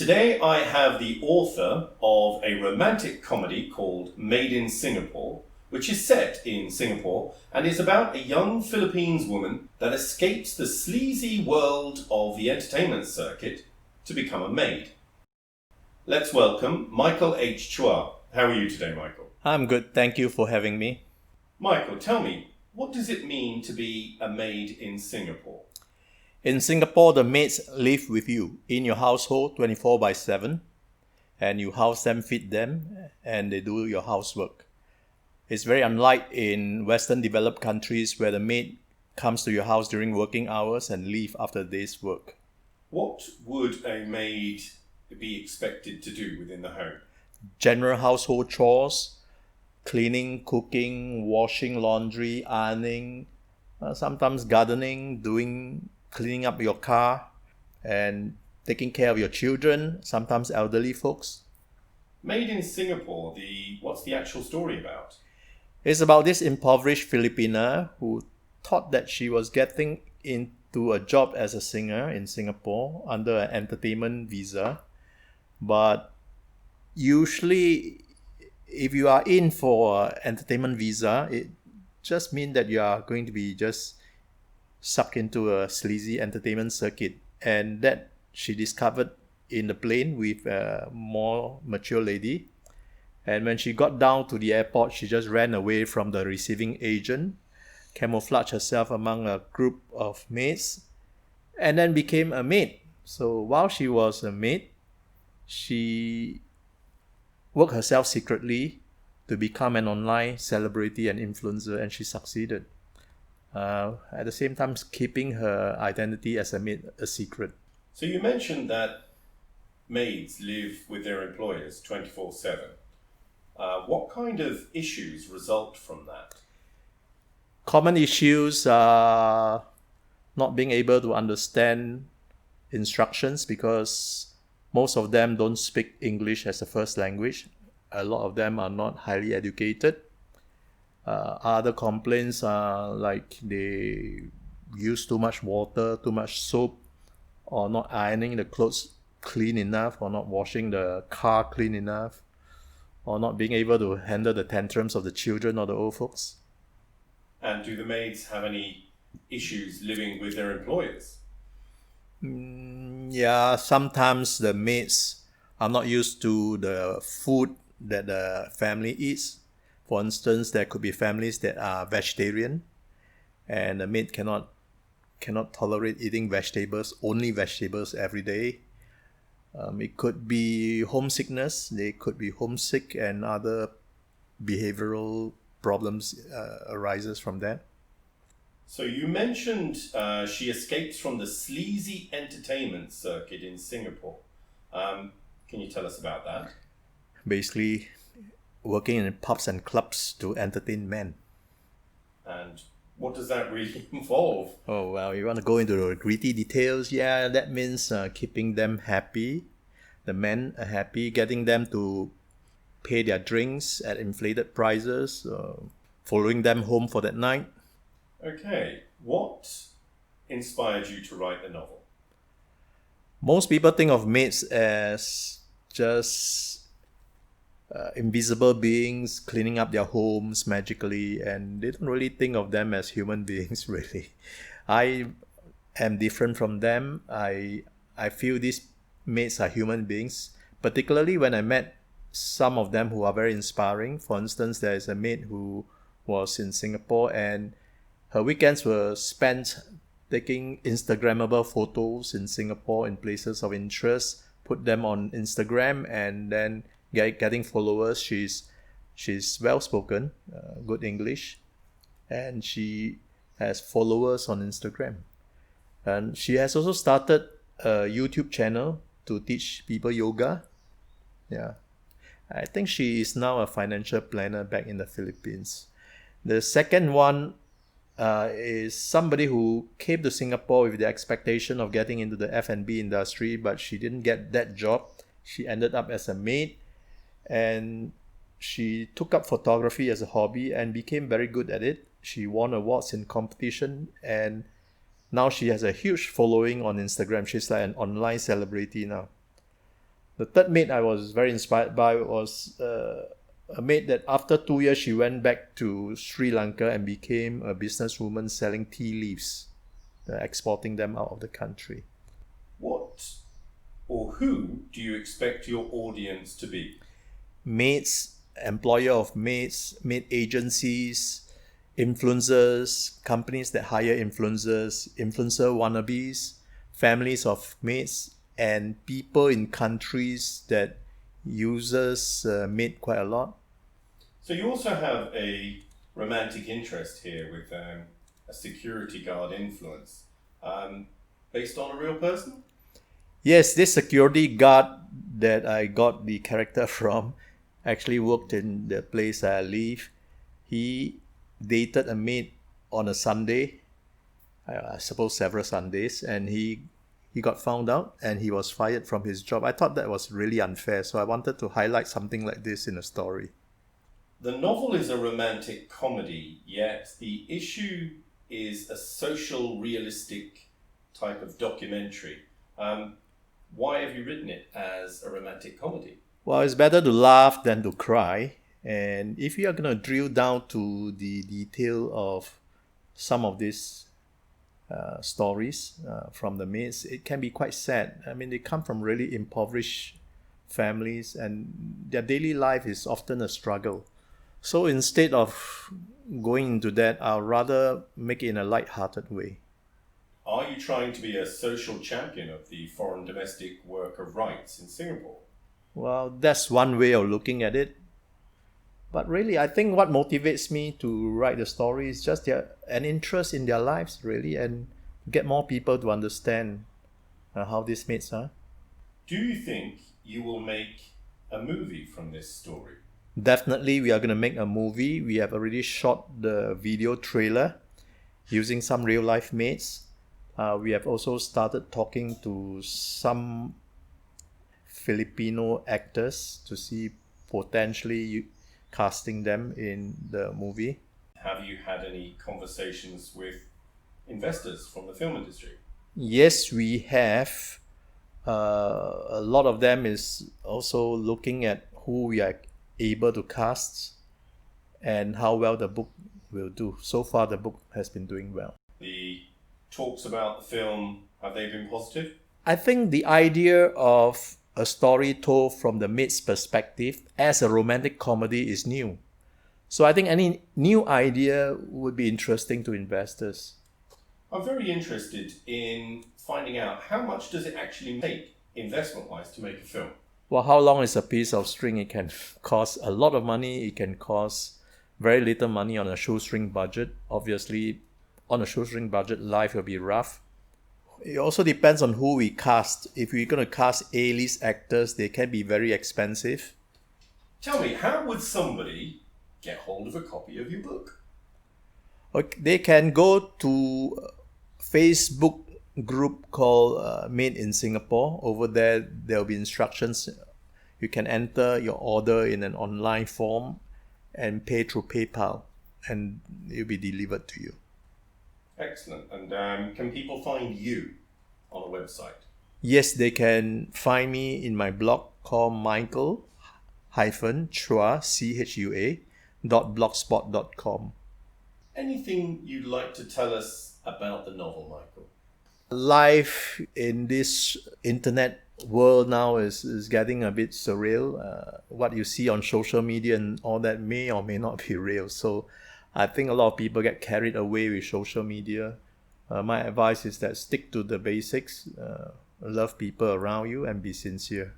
Today I have the author of a romantic comedy called Made in Singapore, which is set in Singapore and is about a young Philippines woman that escapes the sleazy world of the entertainment circuit to become a maid. Let's welcome Michael H. Chua. How are you today, Michael? I'm good, thank you for having me. Michael, tell me, what does it mean to be a maid in Singapore? In Singapore, the maids live with you in your household 24/7, and you house them, feed them, and they do your housework. It's very unlike in Western developed countries where the maid comes to your house during working hours and leave after the day's work. What would a maid be expected to do within the home? General household chores, cleaning, cooking, washing laundry, ironing, sometimes gardening, cleaning up your car, and taking care of your children, sometimes elderly folks. Made in Singapore, what's the actual story about? It's about this impoverished Filipina who thought that she was getting into a job as a singer in Singapore under an entertainment visa. But usually, if you are in for an entertainment visa, it just means that you are going to be just sucked into a sleazy entertainment circuit, and that she discovered in the plane with a more mature lady. And when she got down to the airport, she just ran away from the receiving agent, camouflaged herself among a group of maids, and then became a maid. So while she was a maid, she worked herself secretly to become an online celebrity and influencer, and she succeeded. At the same time, keeping her identity as a maid a secret. So you mentioned that maids live with their employers 24/7. What kind of issues result from that? Common issues are not being able to understand instructions because most of them don't speak English as a first language. A lot of them are not highly educated. Other complaints are like they use too much water, too much soap, or not ironing the clothes clean enough, or not washing the car clean enough, or not being able to handle the tantrums of the children or the old folks. And do the maids have any issues living with their employers? Yeah, sometimes the maids are not used to the food that the family eats. For instance, there could be families that are vegetarian, and the maid cannot tolerate eating only vegetables every day. It could be homesickness. They could be homesick, and other behavioral problems arises from that. So you mentioned she escapes from the sleazy entertainment circuit in Singapore. Can you tell us about that? Basically, working in pubs and clubs to entertain men. And what does that really involve? Oh, well, you want to go into the gritty details? Yeah, that means keeping them happy. The men are happy, getting them to pay their drinks at inflated prices, following them home for that night. Okay, what inspired you to write the novel? Most people think of maids as just invisible beings cleaning up their homes magically, and they don't really think of them as human beings, really. I am different from them. I feel these maids are human beings, particularly when I met some of them who are very inspiring. For instance, there is a maid who was in Singapore, and her weekends were spent taking Instagrammable photos in Singapore in places of interest, put them on Instagram, and then getting followers. She's well spoken, good English, and she has followers on Instagram. And she has also started a YouTube channel to teach people yoga. Yeah, I think she is now a financial planner back in the Philippines. The second one is somebody who came to Singapore with the expectation of getting into the F&B industry, but she didn't get that job. She ended up as a maid, and she took up photography as a hobby and became very good at it. She won awards in competition, and now she has a huge following on Instagram. She's like an online celebrity now. The third maid I was very inspired by was a maid that after 2 years she went back to Sri Lanka and became a businesswoman selling tea leaves, exporting them out of the country. What or who do you expect your audience to be? Maids, employer of maids, maid agencies, influencers, companies that hire influencers, influencer wannabes, families of maids, and people in countries that uses maid quite a lot. So you also have a romantic interest here with a security guard influence, based on a real person? Yes, this security guard that I got the character from actually worked in the place I live. He dated a maid on a Sunday, I suppose several Sundays, and he got found out and he was fired from his job. I thought that was really unfair, so I wanted to highlight something like this in a story. The novel is a romantic comedy, yet the issue is a social, realistic type of documentary. Why have you written it as a romantic comedy? Well, it's better to laugh than to cry. And if you are going to drill down to the detail of some of these stories from the maids, it can be quite sad. I mean, they come from really impoverished families and their daily life is often a struggle. So instead of going into that, I'll rather make it in a light-hearted way. Are you trying to be a social champion of the foreign domestic worker rights in Singapore? Well, that's one way of looking at it. But really, I think what motivates me to write the story is just an interest in their lives, really, and get more people to understand how these maids are. Do you think you will make a movie from this story? Definitely, we are going to make a movie. We have already shot the video trailer using some real-life maids. We have also started talking to some Filipino actors to see potentially casting them in the movie. Have you had any conversations with investors from the film industry? Yes, we have. A lot of them is also looking at who we are able to cast and how well the book will do. So far, the book has been doing well. The talks about the film, have they been positive? I think the idea of a story told from the maid's perspective as a romantic comedy is new. So I think any new idea would be interesting to investors. I'm very interested in finding out how much does it actually take investment-wise to make a film? Well, how long is a piece of string? It can cost a lot of money. It can cost very little money on a shoestring budget. Obviously, on a shoestring budget, life will be rough. It also depends on who we cast. If we're going to cast A-list actors, they can be very expensive. Tell me, how would somebody get hold of a copy of your book? Okay, they can go to a Facebook group called Made in Singapore. Over there, there will be instructions. You can enter your order in an online form and pay through PayPal, and it will be delivered to you. Excellent. And can people find you on a website? Yes, they can find me in my blog called Michael-Chua, .blogspot.com. Anything you'd like to tell us about the novel, Michael? Life in this internet world now is getting a bit surreal. What you see on social media and all that may or may not be real. So I think a lot of people get carried away with social media. My advice is that stick to the basics, love people around you, and be sincere.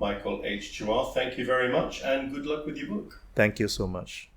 Michael H. Chua, thank you very much and good luck with your book. Thank you so much.